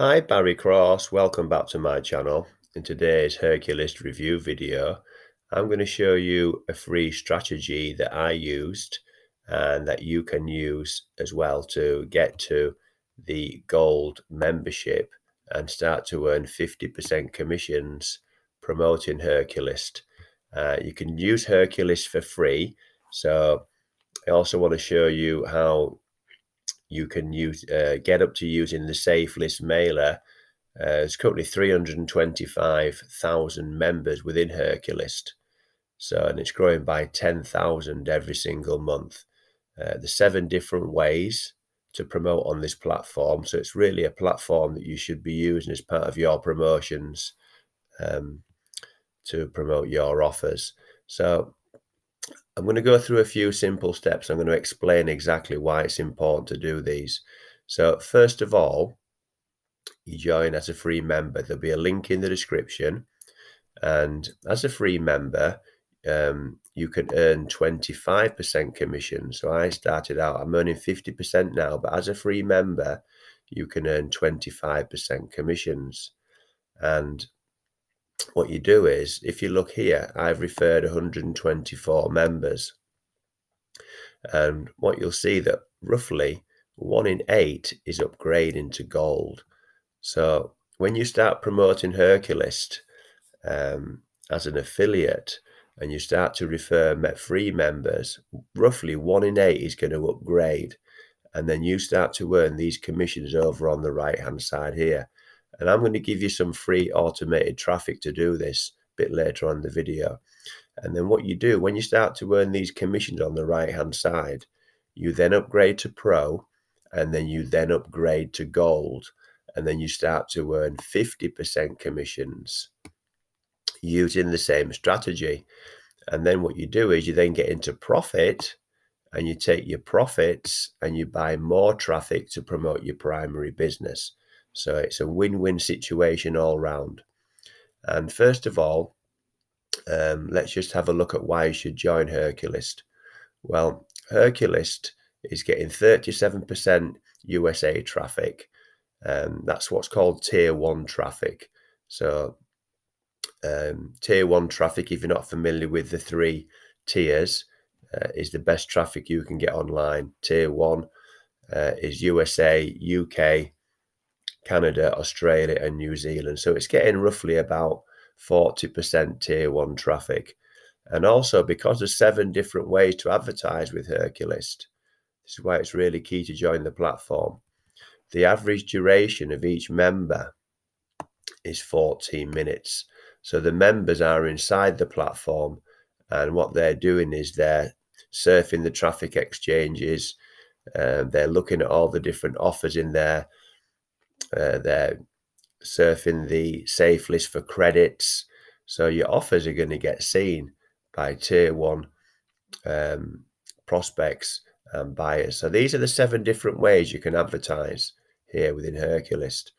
Hi Barry Cross, welcome back to my channel. In today's Herculist review video, I'm going to show you a free strategy that I used and that you can use as well to get to the gold membership and start to earn 50% commissions promoting Herculist. You can use Herculist for free, so I also want to show you how you can get up to using the Safelists mailer. There's currently 325,000 members within Herculist. And it's growing by 10,000 every single month. There's 7 different ways to promote on this platform. So it's really a platform that you should be using as part of your promotions to promote your offers. So I'm going to go through a few simple steps. I'm going to explain exactly why it's important to do these. So first of all, you join as a free member. There'll be a link in the description. And as a free member, you can earn 25% commission. So I started out, I'm earning 50% now, but as a free member, you can earn 25% commissions. And what you do is, if you look here, I've referred 124 members. And what you'll see that roughly 1 in 8 is upgrading to gold. So when you start promoting Herculist as an affiliate and you start to refer free members, roughly 1 in 8 is going to upgrade. And then you start to earn these commissions over on the right hand side here. And I'm going to give you some free automated traffic to do this a bit later on in the video. And then what you do when you start to earn these commissions on the right hand side, you then upgrade to pro, and then you then upgrade to gold, and then you start to earn 50% commissions using the same strategy. And then what you do is you then get into profit, and you take your profits and you buy more traffic to promote your primary business. So it's a win-win situation all round. And first of all, let's just have a look at why you should join Herculist. Well, Herculist is getting 37% USA traffic. That's what's called tier 1 traffic. So tier 1 traffic, if you're not familiar with the 3 tiers, is the best traffic you can get online. Tier 1 is USA, UK, Canada, Australia, and New Zealand. So it's getting roughly about 40% tier 1 traffic. And also, because there's 7 different ways to advertise with Herculist, this is why it's really key to join the platform. The average duration of each member is 14 minutes. So the members are inside the platform, and what they're doing is they're surfing the traffic exchanges. They're looking at all the different offers in there. They're surfing the Safelists for credits. So your offers are going to get seen by tier 1 prospects and buyers. So these are the 7 different ways you can advertise here within Herculist.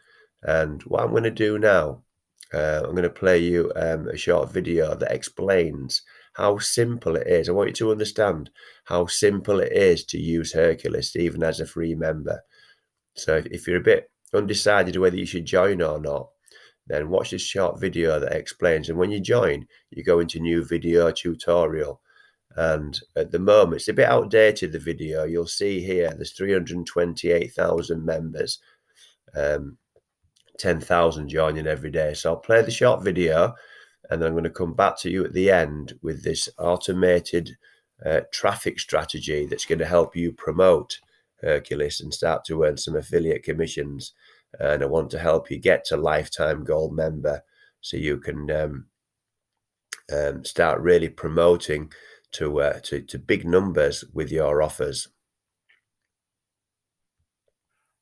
And what I'm going to do now, I'm going to play you a short video that explains how simple it is. I want you to understand how simple it is to use Herculist even as a free member. So if you're a bit undecided whether you should join or not, then watch this short video that explains. And when you join, you go into new video tutorial. And at the moment, it's a bit outdated, the video. You'll see here there's 328,000 members, 10,000 joining every day. So I'll play the short video, and then I'm going to come back to you at the end with this automated traffic strategy that's going to help you promote Hercules and start to earn some affiliate commissions. And I want to help you get to lifetime gold member so you can start really promoting to big numbers with your offers.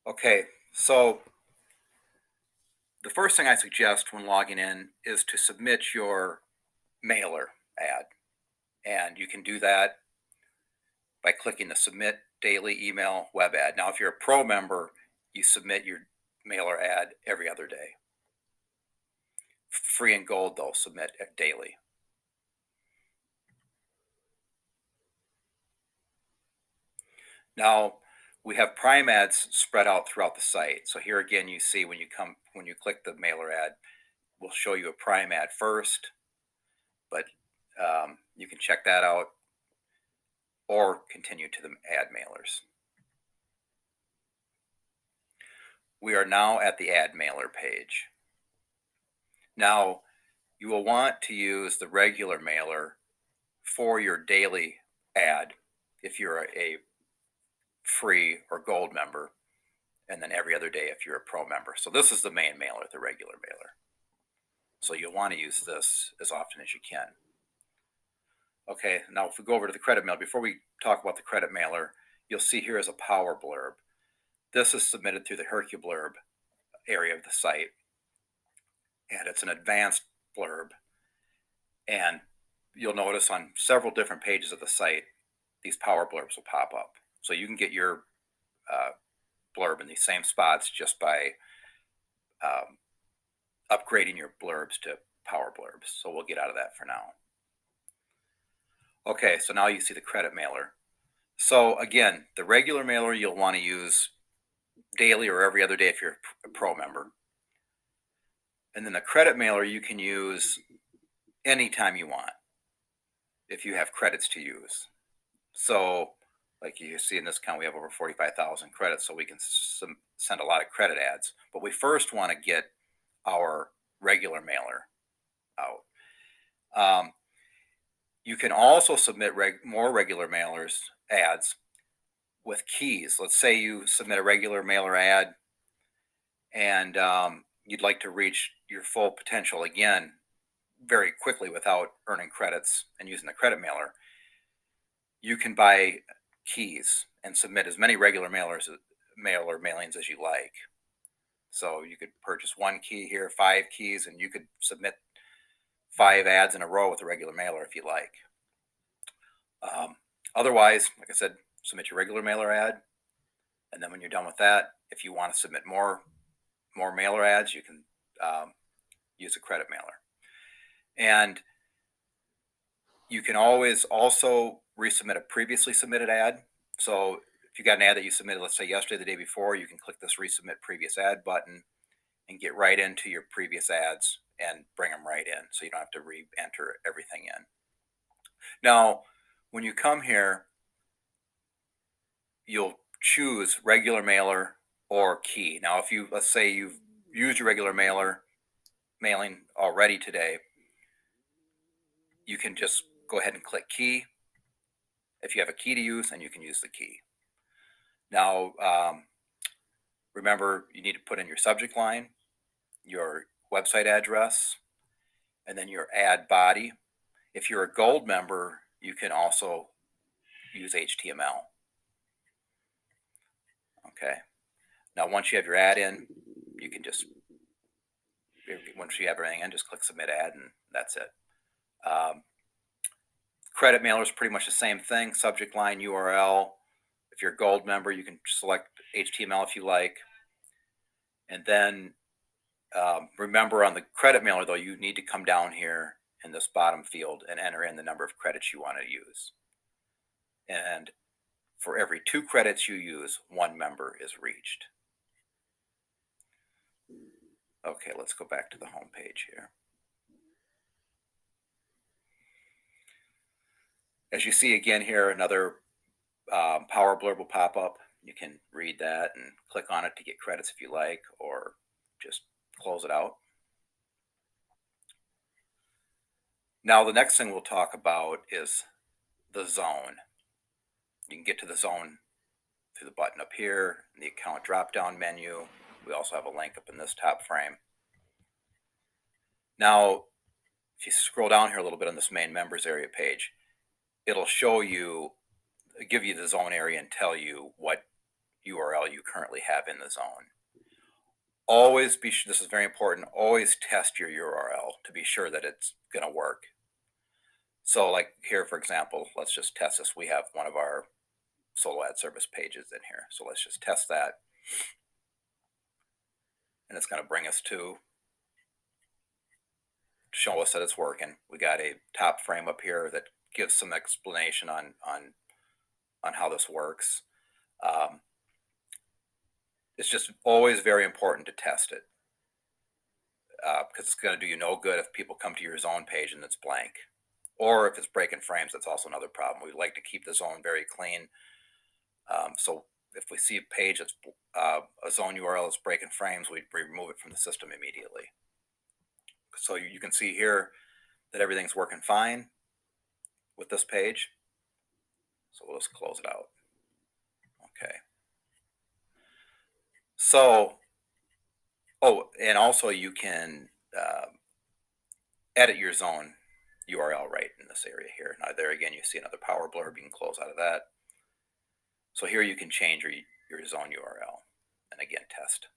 Okay, so the first thing I suggest when logging in is to submit your mailer ad. And you can do that by clicking the Submit Daily Email Web Ad. Now, if you're a pro member, you submit your mailer ad every other day. Free and gold, though, submit daily. Now, we have prime ads spread out throughout the site. So here again, you see when you click the mailer ad, we'll show you a prime ad first, but you can check that out or continue to the ad mailers. We are now at the ad mailer page. Now, you will want to use the regular mailer for your daily ad if you're a free or gold member, and then every other day if you're a pro member. So this is the main mailer, the regular mailer. So you'll want to use this as often as you can. Okay, now if we go over to the credit mailer, before we talk about the credit mailer, you'll see here is a power blurb. This is submitted through the Herculist area of the site, and it's an advanced blurb. And you'll notice on several different pages of the site, these power blurbs will pop up. So you can get your blurb in these same spots just by upgrading your blurbs to power blurbs. So we'll get out of that for now. Okay, so now you see the credit mailer. So again, the regular mailer you'll want to use daily or every other day if you're a pro member. And then the credit mailer you can use anytime you want if you have credits to use. So like you see in this account, we have over 45,000 credits, so we can send a lot of credit ads. But we first want to get our regular mailer out. You can also submit more regular mailers ads with keys. Let's say you submit a regular mailer ad and you'd like to reach your full potential again very quickly without earning credits and using the credit mailer. You can buy keys and submit as many regular mailer mailings as you like. So you could purchase one key here, 5 keys, and you could submit 5 ads in a row with a regular mailer if you like. Otherwise, like I said, submit your regular mailer ad, and then when you're done with that, if you want to submit more mailer ads, you can use a credit mailer. And you can always also resubmit a previously submitted ad. So if you got an ad that you submitted, let's say yesterday, the day before, you can click this resubmit previous ad button and get right into your previous ads and bring them right in, so you don't have to re-enter everything in. Now, when you come here, you'll choose regular mailer or key. Now, if let's say you've used your regular mailing already today, you can just go ahead and click key. If you have a key to use, then you can use the key. Now, remember, you need to put in your subject line, your website address, and then your ad body. If you're a gold member, you can also use HTML. Okay. Now, once you have your ad in, you can just, once you have everything in, just click submit ad, and that's it. Credit mailer is pretty much the same thing. Subject line, URL. If you're a gold member, you can select HTML if you like. And then remember, on the credit mailer, though, you need to come down here in this bottom field and enter in the number of credits you want to use. And for every 2 credits you use, 1 member is reached. Okay, let's go back to the home page here. As you see again here, another power blurb will pop up. You can read that and click on it to get credits if you like, or just close it out. Now, the next thing we'll talk about is the zone. You can get to the zone through the button up here in the account drop-down menu. We also have a link up in this top frame. Now, if you scroll down here a little bit on this main members area page, it'll show you, give you the zone area and tell you what URL you currently have in the zone. Always be sure, this is very important, always test your URL to be sure that it's going to work. So like here, for example, let's just test this. We have one of our solo ad service pages in here. So let's just test that. And it's going to bring us to show us that it's working. We got a top frame up here that gives some explanation on how this works. it's just always very important to test it, because it's going to do you no good if people come to your zone page and it's blank. Or if it's breaking frames, that's also another problem. We like to keep the zone very clean. So if we see a page that's a zone URL that's breaking frames, we remove it from the system immediately. So you can see here that everything's working fine with this page. So we'll just close it out. Okay. So, and also you can edit your zone URL right in this area here. Now there again, you see another power blurb. You can close out of that. So here you can change your zone URL and again, test.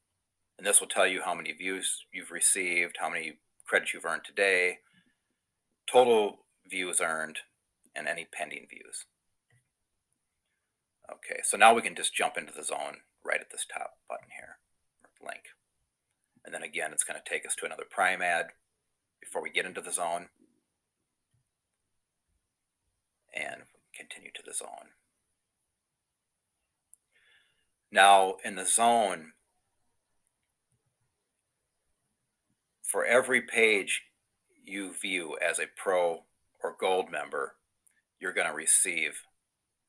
And this will tell you how many views you've received, how many credits you've earned today, total views earned, and any pending views. Okay, so now we can just jump into the zone right at this top button here, link. And then again, it's going to take us to another prime ad before we get into the zone. And continue to the zone. Now in the zone, for every page you view as a pro or gold member, you're going to receive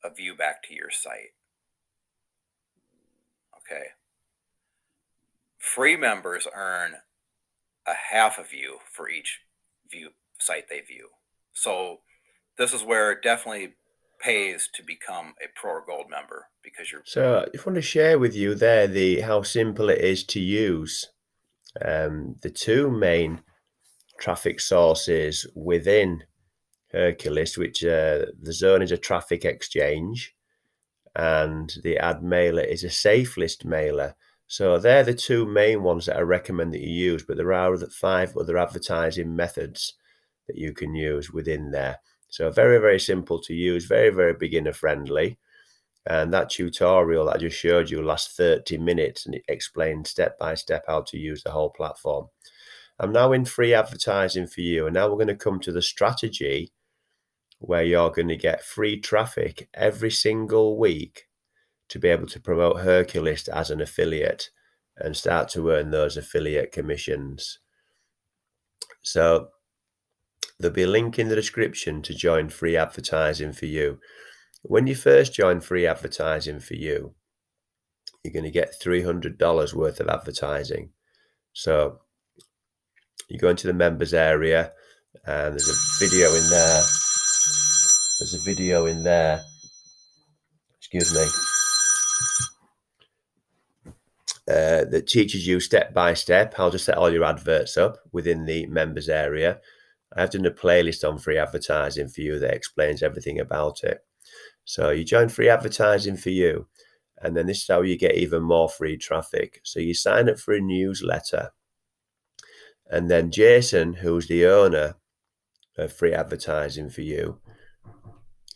a view back to your site. Okay. Free members earn a half a view for each site they view. So this is where it definitely pays to become a pro or gold member, because you're. So I just want to share with you there how simple it is to use. The two main traffic sources within Herculist, which the zone is a traffic exchange and the ad mailer is a Safelist mailer. So they're the two main ones that I recommend that you use, but there are 5 other advertising methods that you can use within there. So very, very simple to use, very, very beginner friendly. And that tutorial that I just showed you lasts 30 minutes and it explains step by step how to use the whole platform. I'm now in free advertising for you, and now we're going to come to the strategy where you're going to get free traffic every single week to be able to promote Herculist as an affiliate and start to earn those affiliate commissions. So there'll be a link in the description to join free advertising for you. When you first join free advertising for you, you're going to get $300 worth of advertising. So you go into the members area and there's a video in there. There's a video in there. Excuse me. That teaches you step by step how to set all your adverts up within the members area. I've done a playlist on free advertising for you that explains everything about it. So you join free advertising for you, and then this is how you get even more free traffic. So you sign up for a newsletter, and then Jason, who's the owner of free advertising for you,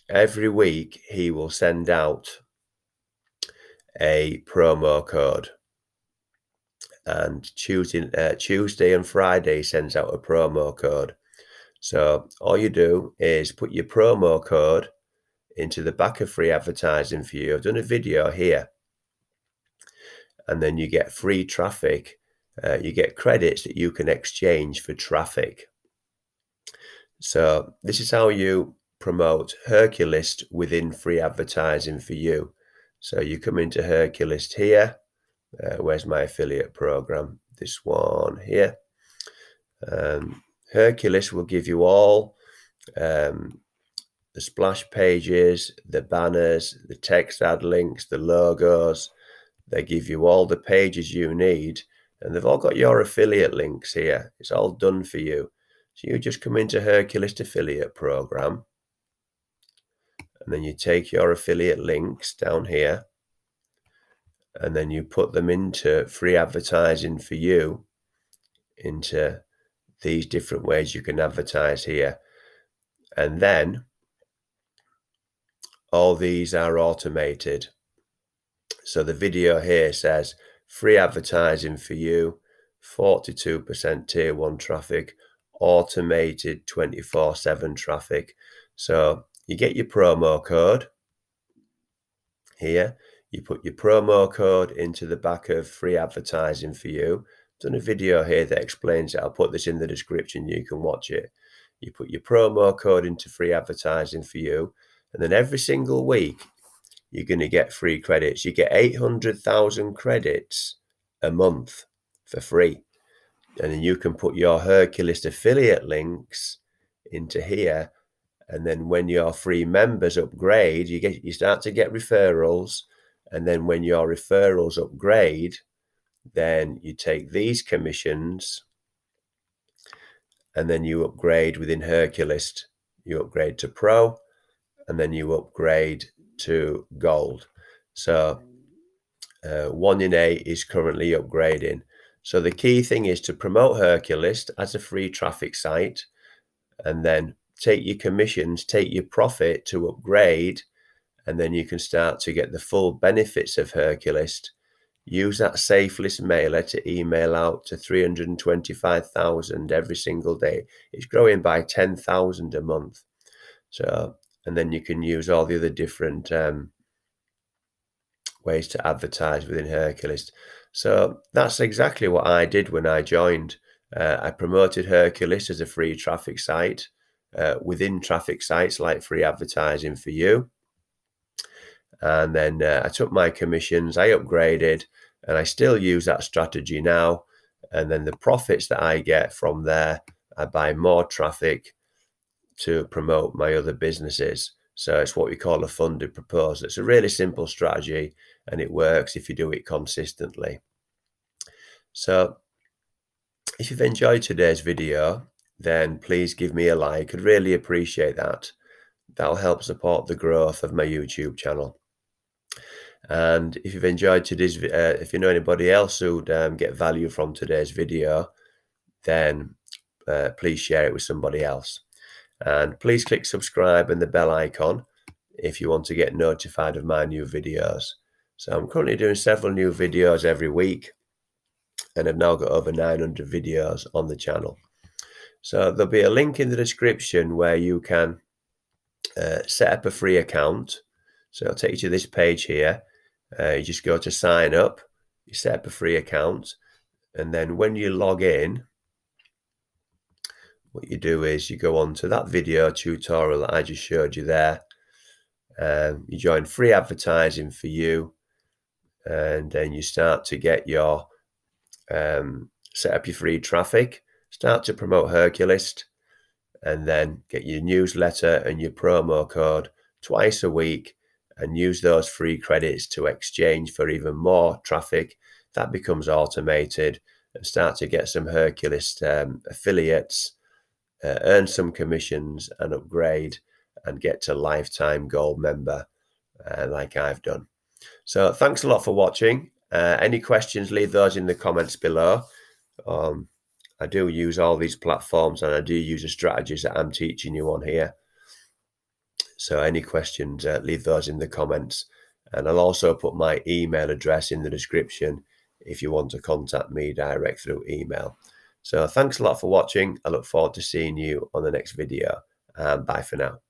every week he will send out a promo code. And Tuesday and Friday sends out a promo code. So all you do is put your promo code into the back of free advertising for you. I've done a video here. And then you get free traffic. You get credits that you can exchange for traffic. So this is how you promote Herculist within free advertising for you. So you come into Herculist here. Where's my affiliate program? This one here. Herculist will give you all the splash pages, the banners, the text ad links, the logos. They give you all the pages you need, and they've all got your affiliate links here. It's all done for you. So you just come into Herculist affiliate program, and then you take your affiliate links down here, and then you put them into free advertising for you, into these different ways you can advertise here. And then all these are automated. So the video here says free advertising for you, 42% tier 1 traffic, automated 24/7 traffic. So you get your promo code here, You put your promo code into the back of free advertising for you. I've done a video here that explains it. I'll put this in the description. You can watch it. You put your promo code into free advertising for you. And then every single week, you're going to get free credits. You get 800,000 credits a month for free. And then you can put your Herculist affiliate links into here. And then when your free members upgrade, you start to get referrals. And then when your referrals upgrade, then you take these commissions and then you upgrade within Herculist. You upgrade to Pro and then you upgrade to Gold. So 1 in 8 is currently upgrading. So the key thing is to promote Herculist as a free traffic site and then take your commissions, take your profit to upgrade, and then you can start to get the full benefits of Herculist. Use that Safelists mailer to email out to 325,000 every single day. It's growing by 10,000 a month. So, and then you can use all the other different ways to advertise within Herculist. So that's exactly what I did when I joined. I promoted Herculist as a free traffic site within traffic sites like free advertising for you. And then I took my commissions, I upgraded, and I still use that strategy now. And then the profits that I get from there, I buy more traffic to promote my other businesses. So it's what we call a funded proposal. It's a really simple strategy and it works if you do it consistently. So if you've enjoyed today's video, then please give me a like. I'd really appreciate that. That'll help support the growth of my YouTube channel. And if you've enjoyed today's, if you know anybody else who'd get value from today's video, then please share it with somebody else. And please click subscribe and the bell icon if you want to get notified of my new videos. So I'm currently doing several new videos every week, and I've now got over 900 videos on the channel. So there'll be a link in the description where you can set up a free account. So I'll take you to this page here. You just go to sign up, you set up a free account, and then when you log in, what you do is you go on to that video tutorial that I just showed you there. You join free advertising for you, and then you start to get your set up your free traffic, start to promote Herculist, and then get your newsletter and your promo code twice a week and use those free credits to exchange for even more traffic. That becomes automated and start to get some Herculist affiliates, earn some commissions and upgrade and get to lifetime gold member like I've done. So thanks a lot for watching. Any questions, leave those in the comments below. I do use all these platforms and I do use the strategies that I'm teaching you on here. So any questions, leave those in the comments. And I'll also put my email address in the description if you want to contact me direct through email. So thanks a lot for watching. I look forward to seeing you on the next video. Bye for now.